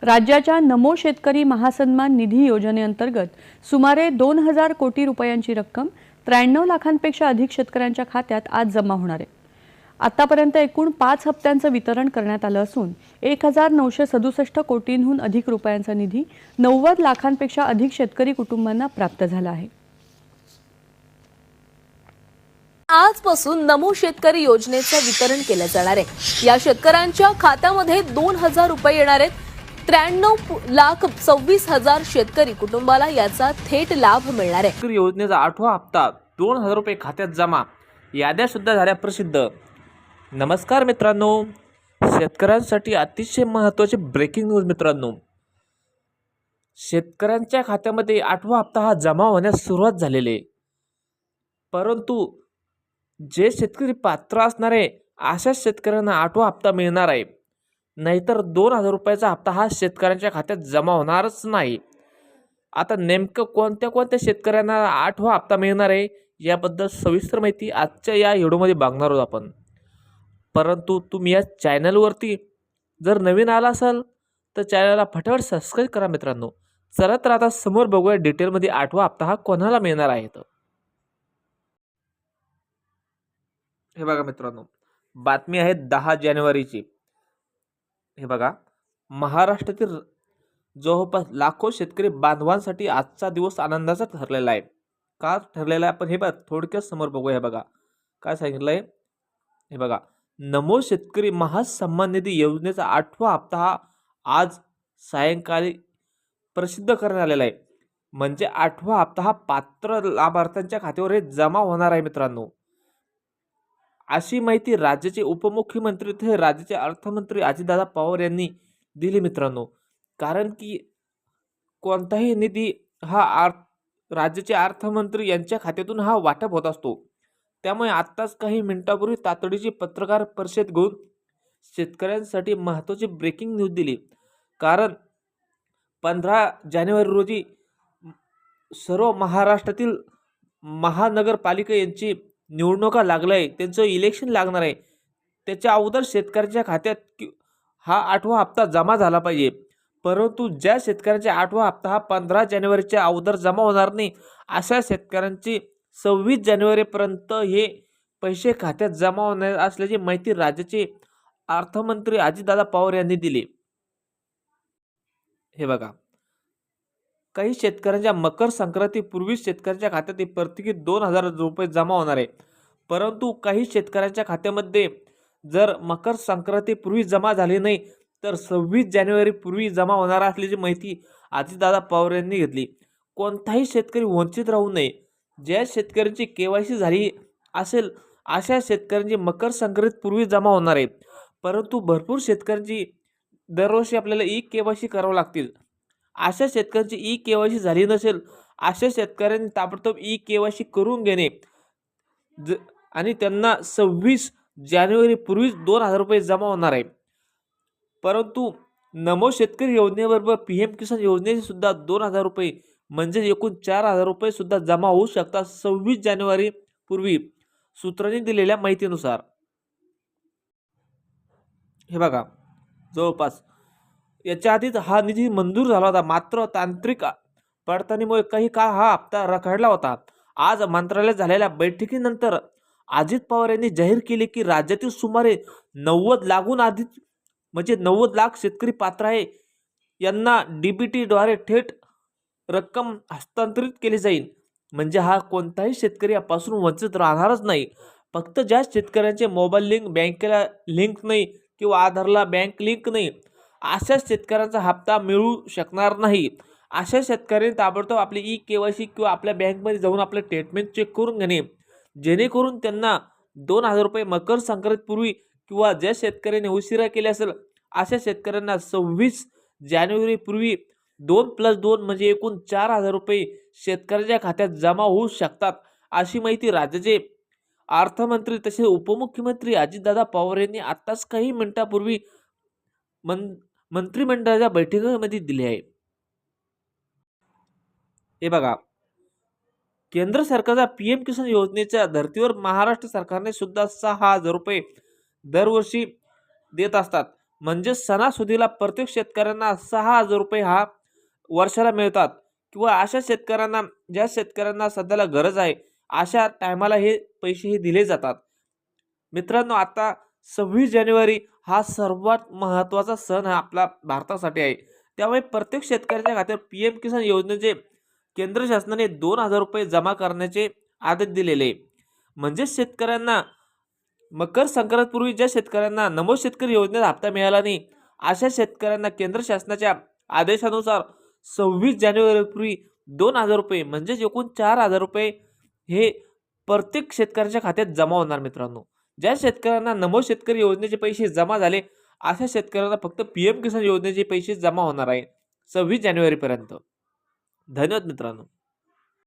राज्याच्या नमो शेतकरी महासन्मान निधी योजनेअंतर्गत सुमारे 2,000 कोटी रुपयांची रक्कम 93 लाखांपेक्षा अधिक शेतकऱ्यांच्या खात्यात आज जमा होणार आहे। आतापर्यंत एकूण 5 हप्त्यांचं वितरण करण्यात आलं असून 1,967 कोटींहून अधिक रुपयांचा निधी 90 लाखांपेक्षा अधिक शेतकरी कुटुंबांना प्राप्त झाला आहे। आजपासून नमो शेतकरी योजनेचं वितरण केलं जाणार आहे। या शेतकऱ्यांच्या खात्यामध्ये 2,000 रुपये येणार आहेत। 93,26,000 शेतकरी कुटुंबाला याचा थेट लाभ मिळणार आहे। शेतकरी योजनेचा 8वा हप्ता 2,000 रुपये खात्यात जमा, याद्या सुद्धा झाल्या प्रसिद्ध। नमस्कार मित्रांनो, शेतकऱ्यांसाठी अतिशय महत्त्वाची ब्रेकिंग न्यूज मित्रांनो। शेतकऱ्यांच्या खात्यामध्ये 8वा हप्ता हा जमा होण्यास सुरुवात झालेली आहे, परंतु जे शेतकरी पात्र असणार आहे अशा शेतकऱ्यांना 8वा हप्ता मिळणार आहे, नाहीतर 2,000 रुपयाचा हप्ता हा शेतकऱ्यांच्या खात्यात जमा होणारच नाही। आता नेमकं कोणत्या शेतकऱ्यांना 8वा हप्ता मिळणार आहे याबद्दल सविस्तर माहिती आजच्या या व्हिडिओमध्ये बघणार आहोत आपण। परंतु तुम्ही या चॅनलवरती जर नवीन आला असाल तर चॅनलला फटाफट सबस्क्राईब करा मित्रांनो। चला तर आता समोर बघूया डिटेलमध्ये 8वा हप्ता हा कोणाला मिळणार आहे। हे बघा मित्रांनो, बातमी आहे 10 जानेवारीची। हे बघा, महाराष्ट्रातील जवळपास लाखो शेतकरी बांधवांसाठी आजचा दिवस आनंदाचा ठरलेला आहे। का ठरलेला आहे आपण हे बघा थोडक्यात समोर बघूया। हे बघा काय सांगितलंय, हे बघा, नमो शेतकरी महासन्मान निधी योजनेचा 8वा हप्ता हा आज सायंकाळी प्रसिद्ध करण्यात आलेला आहे। म्हणजे 8वा हप्ता हा पात्र लाभार्थ्यांच्या खात्यावर जमा होणार आहे मित्रांनो। अशी माहिती राज्याचे उपमुख्यमंत्री तथा राज्याचे अर्थमंत्री अजितदादा पवार यांनी दिली मित्रांनो। कारण की कोणताही निधी हा राज्याचे अर्थमंत्री यांच्या खात्यातून हा वाटप होत असतो। त्यामुळे आत्ताच काही मिनिटांपूर्वी तातडीची पत्रकार परिषद घेऊन शेतकऱ्यांसाठी महत्त्वाची ब्रेकिंग न्यूज दिली। कारण 15 जानेवारी रोजी सर्व महाराष्ट्रातील महानगरपालिका यांची निवडणुका लागल्या आहे, त्यांचं इलेक्शन लागणार आहे। त्याच्या अगोदर शेतकऱ्यांच्या खात्यात हा 8वा हप्ता जमा झाला पाहिजे। परंतु ज्या शेतकऱ्यांचा 8वा हप्ता हा 15 जानेवारीच्या अगोदर जमा होणार नाही अशा शेतकऱ्यांची 26 जानेवारीपर्यंत हे पैसे खात्यात जमा होणार असल्याची माहिती राज्याचे अर्थमंत्री अजितदादा पवार यांनी दिली। हे बघा, काही शेतकऱ्यांच्या मकर संक्रांतीपूर्वी शेतकऱ्यांच्या खात्यात प्रत्येकी 2,000 रुपये जमा होणार आहे। परंतु काही शेतकऱ्यांच्या खात्यामध्ये जर मकर संक्रांतीपूर्वी जमा झाले नाही तर 26 जानेवारीपूर्वी जमा होणार असल्याची माहिती अजितदादा पवार यांनी घेतली। कोणताही शेतकरी वंचित राहू नये। ज्या शेतकऱ्यांची केवायसी झाली असेल अशा शेतकऱ्यांची मकर संक्रांतीपूर्वी जमा होणार आहे। परंतु भरपूर शेतकऱ्यांची दरवर्षी आपल्याला केवायसी करावं लागतील। अशा शेतकऱ्यांची केवायसी झाली नसेल अशा शेतकऱ्यांनी ताबडतोब केवायसी करून घेणे आणि त्यांना 26 जानेवारीपूर्वीच 2,000 रुपये जमा होणार आहे। परंतु नमो शेतकरी योजनेबरोबर PM किसान योजनेचे सुद्धा 2,000 रुपये म्हणजे एकूण 4,000 रुपये सुद्धा जमा होऊ शकतात 26 जानेवारी पूर्वी सूत्रांनी दिलेल्या माहितीनुसार। हे बघा, जवळपास याच्या आधीच हा निधी मंजूर झाला होता, मात्र तांत्रिक पडताळणीमुळे काही काळ हा हप्ता रखडला होता। आज मंत्रालयात झालेल्या बैठकीनंतर अजित पवार यांनी जाहीर केले की राज्यातील सुमारे 90 लाखहून अधिक म्हणजे 90 लाख शेतकरी पात्र आहे, यांना DBT द्वारे थेट रक्कम हस्तांतरित केली जाईल। म्हणजे हा कोणताही शेतकरी यापासून वंचित राहणारच नाही। फक्त ज्या शेतकऱ्यांचे मोबाईल लिंक बँकेला लिंक नाही किंवा आधारला बँक लिंक नाही अशा शेतकऱ्यांचा हप्ता मिळू शकणार नाही। अशा शेतकऱ्यांनी ताबडतोब आपली केवायसी किंवा आपल्या बँकमध्ये जाऊन आपले स्टेटमेंट चेक करून घेणे, जेणेकरून त्यांना 2,000 रुपये मकर संक्रांतीपूर्वी किंवा ज्या शेतकऱ्यांनी उशिरा केले असेल अशा शेतकऱ्यांना 26 जानेवारीपूर्वी 2+2 म्हणजे एकूण 4,000 रुपये शेतकऱ्यांच्या खात्यात जमा होऊ शकतात। अशी माहिती राज्याचे अर्थमंत्री तसेच उपमुख्यमंत्री अजितदादा पवार यांनी आत्ताच काही मिनिटांपूर्वी मंत्रिमंडळाच्या बैठकीमध्ये दिली आहे। हे बघा, केंद्र सरकारच्या PM किसान योजनेच्या धर्तीवर महाराष्ट्र सरकारने सुद्धा 6,000 रुपये दरवर्षी देत असतात। म्हणजे सणासुदीला प्रत्येक शेतकऱ्यांना 6,000 रुपये हा वर्षाला मिळतात किंवा अशा शेतकऱ्यांना ज्या शेतकऱ्यांना सध्याला गरज आहे अशा टायमाला हे पैसे हे दिले जातात. मित्रांनो, आता 26 जानेवारी हा सर्वात महत्त्वाचा सण हा आपला भारतासाठी आहे. त्यामुळे प्रत्येक शेतकऱ्याच्या खात्यावर PM किसान योजनेचे केंद्र शासनाने 2,000 रुपये जमा करण्याचे आदेश दिलेले आहे. म्हणजे शेतकऱ्यांना मकर संक्रांतपूर्वी ज्या शेतकऱ्यांना नमो शेतकरी योजनेचा हप्ता मिळाला नाही अशा शेतकऱ्यांना केंद्र शासनाच्या आदेशानुसार 26 जानेवारीपूर्वी 2,000 रुपये म्हणजेच एकूण 4,000 रुपये हे प्रत्येक शेतकऱ्याच्या खात्यात जमा होणार. मित्रांनो, ज्या शेतकऱ्यांना नमो शेतकरी योजनेचे पैसे जमा झाले अशा शेतकऱ्यांना फक्त PM किसान योजनेचे पैसे जमा होणार आहे 26 जानेवारीपर्यंत. धन्यवाद मित्रांनो.